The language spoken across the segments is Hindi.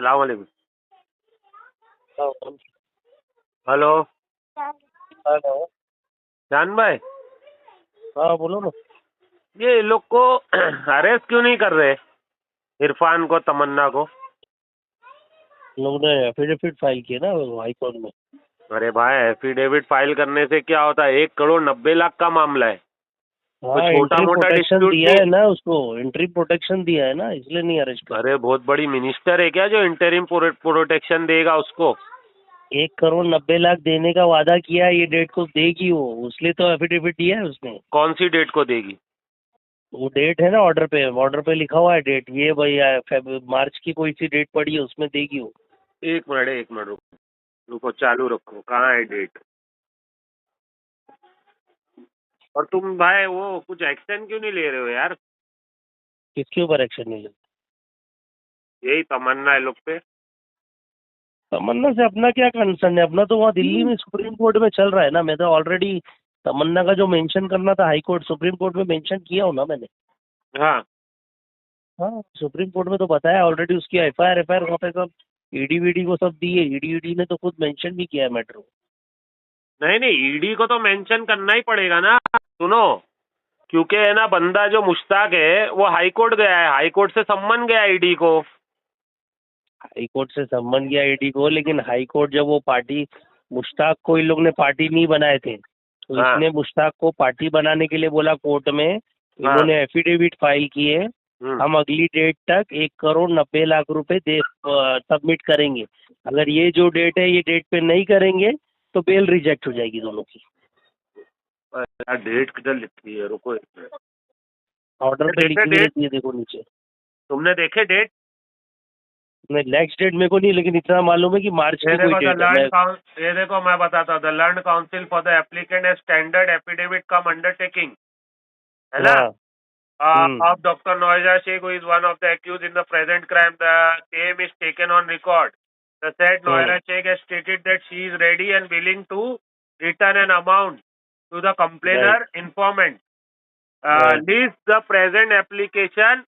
अस्सलाम वालेकुम। हेलो। हेलो। हेलो। जान भाई, हाँ बोलो ना। ये लोग को अरेस्ट क्यों नहीं कर रहे? इरफान को, तमन्ना को। लोग ने एफिडेविट फाइल किया ना हाई कोर्ट में। अरे भाई, एफिडेविट फाइल करने से क्या होता है? 1 करोड़ 90 लाख का मामला है। कोई हाँ छोटा एंट्री मोटा प्रोटेक्शन डिस्प्यूट दिया नहीं। है ना उसको, एंट्री प्रोटेक्शन दिया है ना, इसलिए नहीं अरेस्ट कर। अरे बहुत बड़ी मिनिस्टर है क्या जो इंटरिम प्रोटेक्शन देगा उसको? 1 करोड़ 90 लाख देने का वादा किया है, ये डेट को देगी वो, इसलिए तो एफिडेविट दिया है उसने। कौन सी डेट को देगी? वो डेट है ना ऑर्डर पे लिखा हुआ है डेट, ये भैया मार्च की कोई सी डेट पड़ी है उसमें देगी वो। 1 मिनट, 1 मिनट रुको। रुको, चालू रखो। कहाँ है डेट? और तुम भाई वो कुछ एक्शन क्यों नहीं ले रहे हो यार? किसके ऊपर एक्शन नहीं लेते? यही तमन्ना है लोग पे। तमन्ना से अपना क्या कंसर्न है? अपना तो वहाँ दिल्ली में सुप्रीम कोर्ट में चल रहा है ना। मैं तो ऑलरेडी तमन्ना का जो मेंशन करना था हाई कोर्ट सुप्रीम कोर्ट में मेंशन किया हूँ ना मैंने। हाँ। हाँ सुप्रीम कोर्ट में तो बताया ऑलरेडी, उसकी एफआईआर वहाँ पे सब ईडी वीडी को सब दी है। ईडी ने तो खुद मेंशन भी किया है मैटर को। नहीं नहीं, ईडी को तो मेंशन करना ही पड़ेगा ना। सुनो, क्योंकि है ना, बंदा जो मुश्ताक है वो हाई कोर्ट गया है, हाई कोर्ट से सम्मन गया ईडी को। हाई कोर्ट से सम्मन किया ईडी को, लेकिन हाई कोर्ट जब वो पार्टी मुश्ताक को इन लोग ने पार्टी नहीं बनाए थे, तो हाँ इसने मुश्ताक को पार्टी बनाने के लिए बोला कोर्ट में। हाँ। इन्होंने एफिडेविट फाइल किए, हम्म। हम अगली डेट तक 1 करोड़ 90 लाख रुपए दे सबमिट करेंगे। अगर ये जो डेट है ये डेट पे नहीं करेंगे तो बेल रिजेक्ट हो जाएगी दोनों की। यार डेट किधर लिखी है? रुको 1 मिनट। ऑर्डर पे देखे लिखी हुई डेट? रहती है, देखो नीचे। तुमने देखे डेट? नहीं नेक्स्ट डेट मेरे को नहीं, लेकिन इतना मालूम है कि मार्च ये की कोई देखो द डेट है। लर्न मैं काउंसिल, ये देखो मैं बताता हूँ। The learned counsel for the applicant as standard affidavit cum undertaking, है ना? हाँ। Of Dr. Noida Sheikh, who is one of the accused in the present crime, the same is taken on record. The said Noida Sheikh has stated that she is ready and willing to return an amount to the complainer right informant. Right. List the present application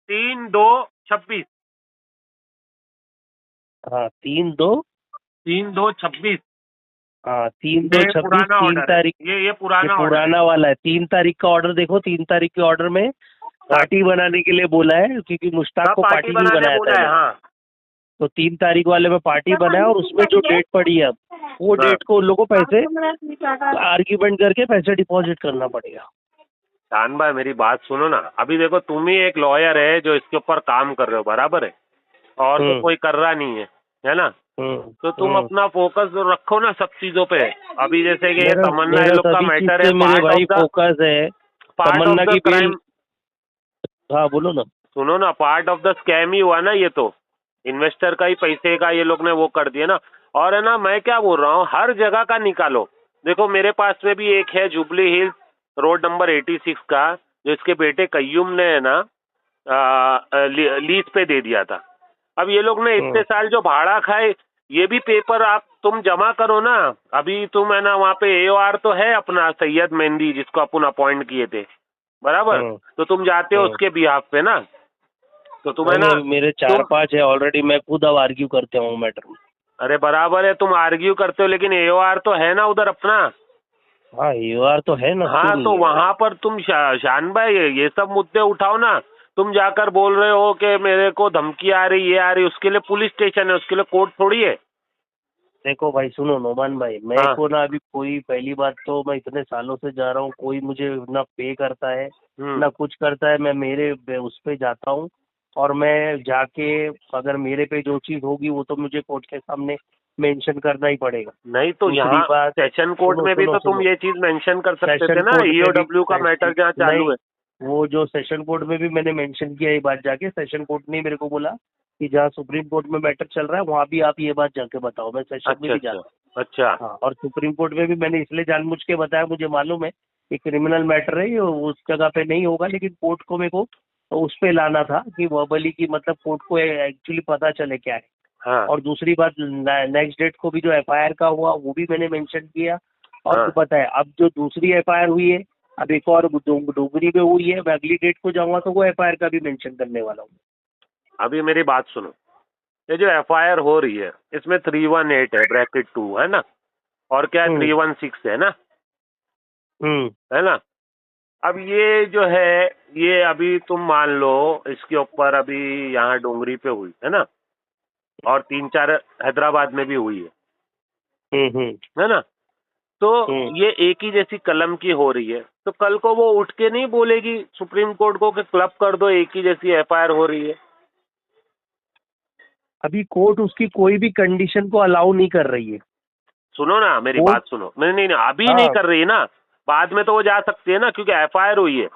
3/2/26। हाँ 3/2। 3/2/26। हाँ 3/2/26, पुराना 3 ऑर्डर है। तारीख। ये ये पुराना ऑर्डर है। पुराना वाला है। 3 तारीख का ऑर्डर देखो, 3 तारीख के ऑर्डर में पार्टी बनाने के लिए बोला है, क्योंकि मुश्ताक कब को पार्टी पार्टी नहीं बनाने बनाया था बोला है? इन्होंने। हाँ। तो 3 तारीख वाले में पार्टी बनाया, और उसमें जो डेट पड़ी है अब, वो हाँ। डेट को उन लोगों को पैसे आर्ग्यूमेंट करके पैसे डिपॉजिट करना पड़ेगा। शान भाई, मेरी बात सुनो ना। अभी देखो, तुम ही एक लॉयर है जो इसके ऊपर काम कर रहे हो, बराबर है? और तो कोई कर रहा नहीं है ना? तो तुम हम्म। अपना फोकस रखो ना सब चीजों पे। अभी जैसे कि ये मेरा तमन्ना ये मेरा लोग का सभी चीज मैटर है, पे मेरे भाई फोकस है। पार्ट ऑफ तमन्ना द की बेल। क्राइम। हाँ बोलो ना। सुनो ना, पार्ट ऑफ द स्कैम ही हुआ ना ये तो। इन्वेस्टर का ही पैसे का ये लोग ने वो कर दिया ना। और है ना, मैं क्या बोल रहा हूँ, हर जगह का निकालो। देखो मेरे पास में भी एक है, जुबली हिल्स रोड नंबर 86 का, जो इसके बेटे कय्यूम ने है ना लीज पे दे दिया था। अब ये लोग ने इतने साल जो भाड़ा खाए, ये भी पेपर आप तुम जमा करो ना। अभी तुम है ना, वहाँ पे एओआर तो है अपना सैयद मेहंदी, जिसको अपन अपॉइंट किए थे, बराबर? तो तुम जाते हो उसके बिहाफ पे ना, तो तुम है नहीं ना। नहीं, मेरे 4-5 है ऑलरेडी, मैं खुद अब आर्ग्यू करते हूँ मैटर में। अरे बराबर है, तुम आर्ग्यू करते हो, लेकिन एओआर तो है ना उधर अपना। हाँ यूआर तो है ना, क्यों हाँ, तो नहीं है वहां भाई? पर तुम शान भाई ये सब मुद्दे उठाओ ना। तुम जाकर बोल रहे हो कि मेरे को धमकी आ रही, ये आ रही, उसके लिए पुलिस स्टेशन है, उसके लिए कोर्ट थोड़ी है। देखो भाई सुनो नोमान भाई, मैं हाँ। को ना अभी कोई, पहली बात तो मैं इतने सालों से जा रहा हूँ, कोई मुझे ना पे करता है ना कुछ करता है। मैं मेरे उस पे जाता हूँ, और मैं जाके अगर मेरे पे जो चीज होगी वो तो मुझे कोर्ट के सामने मेंशन करना ही पड़ेगा। नहीं तो दूसरी यहाँ बात, सेशन कोर्ट सुनो में भी सुनो तो तुम सुनो, ये चीज मेंशन कर सकते सेशन थे ना, कोर्ट में भी ईओडब्ल्यू का मैटर जहाँ चालू नहीं, है। वो जो सेशन कोर्ट में भी मैंने मेंशन किया ये बात जाके। सेशन कोर्ट ने मेरे को बोला कि जहाँ सुप्रीम कोर्ट में मैटर चल रहा है वहाँ भी आप ये बात जाके बताओ। मैं सेशन में अच्छा भी अच्छा। जाता अच्छा। हूँ। हाँ, और सुप्रीम कोर्ट में भी मैंने इसलिए जानबूझ के बताया, मुझे मालूम है कि क्रिमिनल मैटर है ये, उस जगह पे नहीं होगा, लेकिन कोर्ट को मेरे को उस पे लाना था कि वर्बली की, मतलब कोर्ट को एक्चुअली पता चले क्या है। हाँ और दूसरी बात, नेक्स्ट डेट को भी जो एफआईआर का हुआ वो भी मैंने मेंशन किया। और हाँ। पता है अब जो दूसरी एफआईआर हुई है, अब एक और डोगरी में हुई है, मैं अगली डेट को जाऊंगा तो वो एफआईआर का भी मेंशन करने वाला हूँ। अभी मेरी बात सुनो, ये जो FIR हो रही है इसमें 318 है ब्रैकेट 2 है ना, और क्या है 316 है ना, है ना। अब ये जो है, ये अभी तुम मान लो इसके ऊपर अभी यहाँ डोंगरी पे हुई है ना, और 3-4 हैदराबाद में भी हुई है ना। तो ये एक ही जैसी कलम की हो रही है, तो कल को वो उठ के नहीं बोलेगी सुप्रीम कोर्ट को कि क्लब कर दो, एक ही जैसी FIR हो रही है। अभी कोर्ट उसकी कोई भी कंडीशन को अलाउ नहीं कर रही है। सुनो ना मेरी बात सुनो, नहीं नहीं नहीं, अभी नहीं कर रही है ना, बाद में तो वो जा सकती है ना, क्योंकि FIR हुई है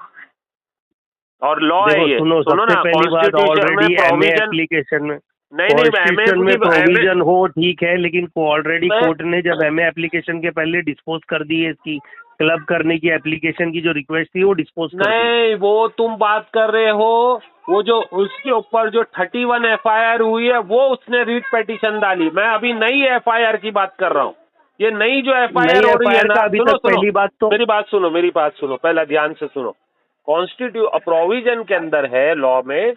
और लॉ है ये। सुनो ना, कॉन्स्टिट्यूशन में प्रोविजन, एप्लीकेशन में नहीं कॉन्स्टिट्यूशन में प्रोविजन हो ठीक है, लेकिन ऑलरेडी कोर्ट ने जब MA एप्लीकेशन के पहले डिस्पोज कर दी है, इसकी क्लब करने की एप्लीकेशन की जो रिक्वेस्ट थी वो डिस्पोज कर दी। नहीं, वो तुम बात कर रहे हो, वो जो उसके ऊपर जो 31 FIR हुई है वो उसने रीट पिटीशन डाली। मैं अभी नई FIR की बात कर रहा हूँ। ये नई जो FIR हो रही है ना, सुनो पहली बात तो मेरी बात सुनो, पहला ध्यान से सुनो। प्रोविजन के अंदर है लॉ में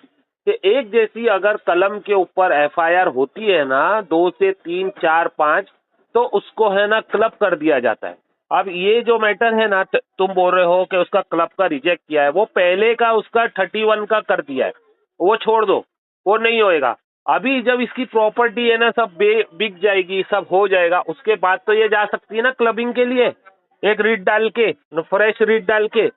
कि एक जैसी अगर कलम के ऊपर FIR होती है ना, 2 से 3, 4, 5, तो उसको है ना क्लब कर दिया जाता है। अब ये जो मैटर है ना, तुम बोल रहे हो कि उसका क्लब का रिजेक्ट किया है, वो पहले का उसका 31 का कर दिया है, वो छोड़ दो, वो नहीं होएगा। अभी जब इसकी प्रॉपर्टी है ना सब बिक जाएगी, सब हो जाएगा, उसके बाद तो ये जा सकती है ना क्लबिंग के लिए, एक रीट डाल के, फ्रेश रीट डाल के।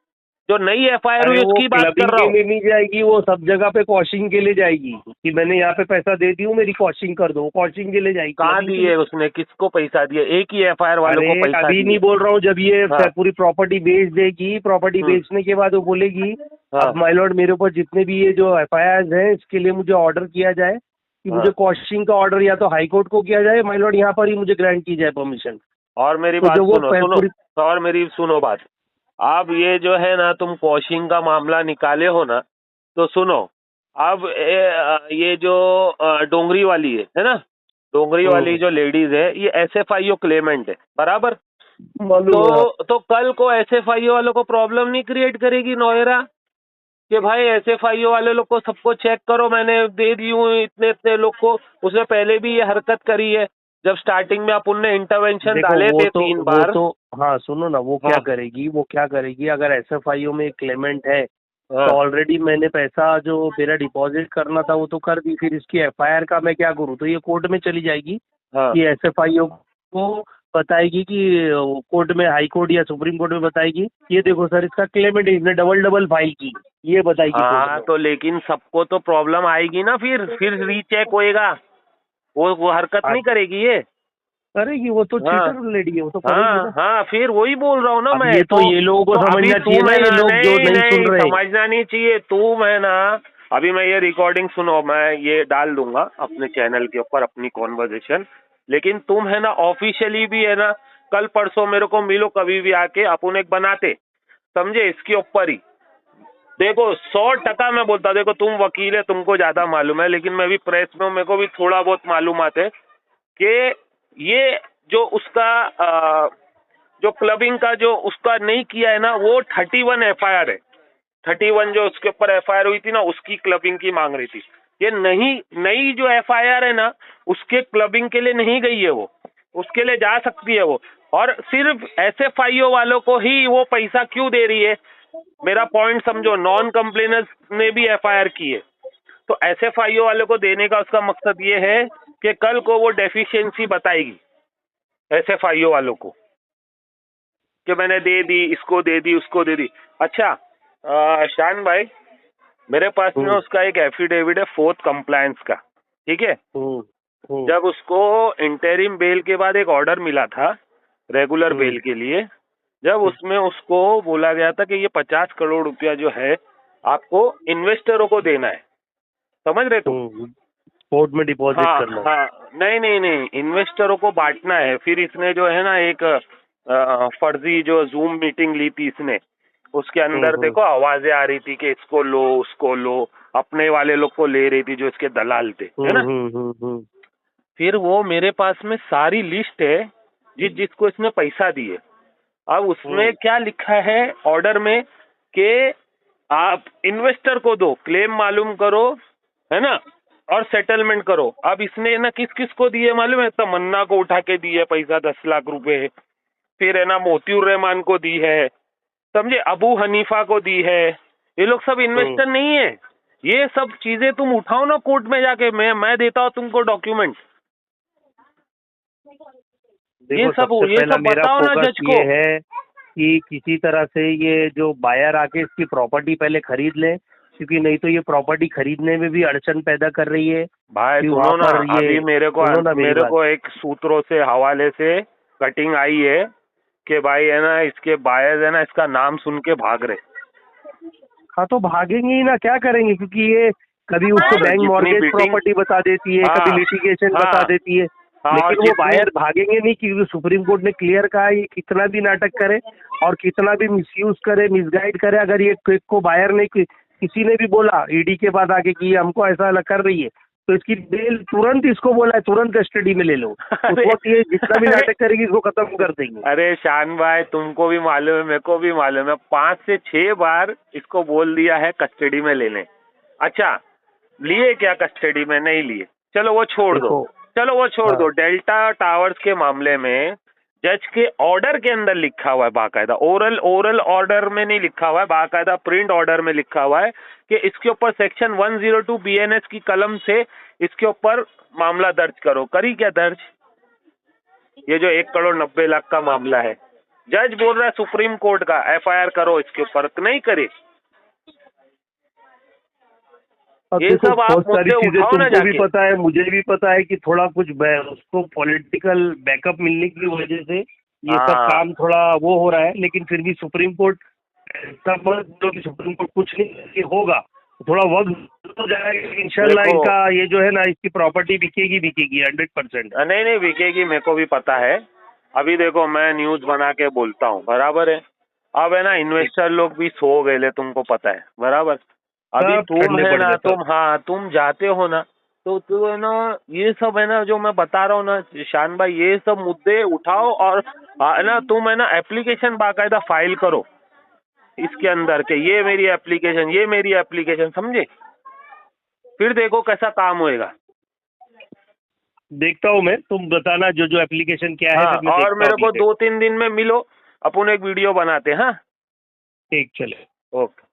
जो नई FIR हुई उसकी बात कर रहा हूँ। नहीं जाएगी, वो सब जगह पे कॉशिंग के लिए जाएगी कि मैंने यहाँ पे पैसा दे दी हूँ, मेरी कॉशिंग कर दो, कॉशिंग के लिए जाएगी। कहाँ दिए उसने, किसको पैसा दिया? एक ही FIR वालों को पैसा अभी नहीं बोल रहा हूँ, जब ये पूरी प्रॉपर्टी बेच देगी, प्रॉपर्टी बेचने के बाद वो बोलेगी अब माय लॉर्ड मेरे ऊपर जितने भी ये जो FIRs हैं इसके लिए मुझे ऑर्डर किया जाए कि मुझे कॉशिंग का ऑर्डर या तो हाई कोर्ट को किया जाए, माय लॉर्ड यहाँ पर ही मुझे ग्रांट की जाए परमिशन। और मेरी बात सुनो, और मेरी सुनो बात। अब ये जो है ना, तुम कॉशिंग का मामला निकाले हो ना, तो सुनो, अब ये जो डोंगरी वाली है ना, डोंगरी वाली जो लेडीज है, ये SFIO क्लेमेंट है, बराबर। तो कल को SFIO वालों को प्रॉब्लम नहीं क्रिएट करेगी नोएरा कि भाई SFIO वाले लोग को सबको चेक करो, मैंने दे दी हूँ इतने इतने लोग को। उसने पहले भी ये हरकत करी है, जब स्टार्टिंग में अपन ने इंटरवेंशन डाले थे 3 बार। तो हाँ सुनो ना, वो क्या करेगी, अगर SFIO में क्लेमेंट है तो ऑलरेडी मैंने पैसा जो मेरा डिपॉजिट करना था वो तो कर दी, फिर इसकी FIR का मैं क्या करूँ? तो ये कोर्ट में चली जाएगी कि SFIO को बताएगी कि कोर्ट में, हाई कोर्ट या सुप्रीम कोर्ट में बताएगी ये देखो सर इसका क्लेमेंट इसने डबल फाइल की, ये बताएगी। हाँ तो लेकिन सबको तो प्रॉब्लम आएगी ना, फिर रीचेक होएगा, वो हरकत नहीं करेगी ये। करेगी, वो तो चीटर लेडी है, वो तो करेगी। हाँ, फिर वही बोल रहा हूँ ना मैं। ये तो ये लोगों को समझना चाहिए ना, ये लोग जो नहीं सुन रहे। समझना नहीं चाहिए, तुम है ना, अभी मैं ये रिकॉर्डिंग सुनो, मैं ये डाल दूंगा अपने चैनल के ऊपर अपनी कॉन्वर्सेशन, लेकिन तुम है ना ऑफिशियली भी है ना, कल परसों मेरे को मिलो कभी भी आके, अपन एक बनाते, समझे, इसके ऊपर ही। देखो 100% मैं बोलता, देखो तुम वकील है, तुमको ज्यादा मालूम है, लेकिन मैं भी प्रेस में हूँ, मेरे को भी थोड़ा बहुत मालूमात है कि ये जो उसका जो क्लबिंग का जो उसका नहीं किया है ना, वो 31 FIR है। 31 जो उसके ऊपर FIR हुई थी ना, उसकी क्लबिंग की मांग रही थी। ये नई जो FIR है ना, उसके क्लबिंग के लिए नहीं गई है, वो उसके लिए जा सकती है वो। और सिर्फ SFIO वालों को ही वो पैसा क्यों दे रही है, मेरा पॉइंट समझो। नॉन कंप्लेनर्स ने भी FIR की है, तो SFIO वालों को देने का उसका मकसद ये है कि कल को वो डेफिशिएंसी बताएगी SFIO वालों को कि मैंने दे दी, इसको दे दी, उसको दे दी। अच्छा शान भाई, मेरे पास में उसका एक एफिडेविट है 4th कंप्लायंस का, ठीक है। जब उसको इंटरिम बेल के बाद एक ऑर्डर मिला था रेगुलर बेल के लिए, जब उसमें उसको बोला गया था कि ये 50 करोड़ रुपया जो है आपको इन्वेस्टरों को देना है, समझ रहे तुम, कोर्ट में डिपॉजिट करना। हाँ, नहीं, इन्वेस्टरों को बांटना है। फिर इसने जो है ना एक फर्जी जो जूम मीटिंग ली थी इसने, उसके अंदर देखो आवाजें आ रही थी कि इसको लो उसको लो, अपने वाले लोग को ले रही थी जो इसके दलाल थे, है ना। फिर वो मेरे पास में सारी लिस्ट है जिसको इसने पैसा दिए। अब उसमें क्या लिखा है ऑर्डर में कि आप इन्वेस्टर को दो, क्लेम मालूम करो, है ना, और सेटलमेंट करो। अब इसने ना किस किस को दिए मालूम है? तमन्ना को उठा के दी है पैसा 10 लाख रुपए, फिर है ना मोतियुर रहमान को दी है, समझे, अबू हनीफा को दी है। ये लोग सब इन्वेस्टर नहीं है। ये सब चीजें तुम उठाओ ना कोर्ट में जाके, मैं देता हूँ तुमको डॉक्यूमेंट। ये सब बताओ ना जज को। ये है कि किसी तरह से ये जो बायर आके इसकी प्रॉपर्टी पहले खरीद ले, क्योंकि नहीं तो ये प्रॉपर्टी खरीदने में भी अड़चन पैदा कर रही है। भाई सुनो ना, अभी मेरे को एक सूत्रों से हवाले से कटिंग आई है कि भाई है ना इसके बायर्स है ना इसका नाम सुन के भाग रहे। हाँ तो भागेंगे ही ना, क्या करेंगे, क्योंकि ये कभी उसको बैंक मॉर्गेज प्रॉपर्टी बता देती है, कभी लिटिगेशन बता देती है, लेकिन वो बायर भागेंगे नहीं, क्योंकि सुप्रीम कोर्ट ने क्लियर कहा है ये कितना भी नाटक करे और कितना भी मिसयूज करे, मिसगाइड करे, अगर ये को बायर ने किसी ने भी बोला ईडी के बाद आके कि हमको ऐसा कर रही है, तो इसकी बेल तुरंत, इसको बोला है तुरंत कस्टडी में ले लो। उस वक्त ये जितना भी नाटक करेगी इसको खत्म कर देंगे। अरे शान भाई, तुमको भी मालूम है, मेरे को भी मालूम है, 5 से 6 बार इसको बोल दिया है कस्टडी में लेने। अच्छा, लिए क्या कस्टडी में? नहीं लिए। चलो वो छोड़ दो। डेल्टा टावर्स के मामले में जज के ऑर्डर के अंदर लिखा हुआ है बाकायदा, ओरल ऑर्डर में नहीं लिखा हुआ है, बाकायदा प्रिंट ऑर्डर में लिखा हुआ है कि इसके ऊपर सेक्शन 102 BNS की कलम से इसके ऊपर मामला दर्ज करो। करी क्या दर्ज? ये जो 1,90,00,000 का मामला है, जज बोल रहा है सुप्रीम कोर्ट का FIR करो इसके ऊपर, नहीं करे। ये सब आप मुद्दे उठाओ ना जाके। भी पता है, मुझे भी पता है कि थोड़ा कुछ उसको पॉलिटिकल बैकअप मिलने की वजह से ये सब काम थोड़ा वो हो रहा है, लेकिन फिर भी सुप्रीम कोर्ट सुप्रीम कोर्ट कुछ नहीं होगा, थोड़ा वक्त हो जाएगा इंशाल्लाह। इनका ये जो है ना, इसकी प्रॉपर्टी बिकेगी 100%। नहीं बिकेगी, मेरे को भी पता है। अभी देखो मैं न्यूज बना के बोलता हूँ, बराबर है। अब है ना इन्वेस्टर लोग भी सो गए, तुमको पता है, बराबर। अभी तुम है ना, तुम जाते हो ना, तो है ना ये सब है ना जो मैं बता रहा हूँ ना शान भाई, ये सब मुद्दे उठाओ और है ना तुम है ना एप्लीकेशन बाकायदा फाइल करो इसके अंदर के, ये मेरी एप्लीकेशन, समझे? फिर देखो कैसा काम होएगा। देखता हूँ मैं, तुम बताना जो एप्लीकेशन क्या है। और मेरे को 2-3 दिन में मिलो, अपन एक वीडियो बनाते हैं। हाँ ठीक, चले, ओके।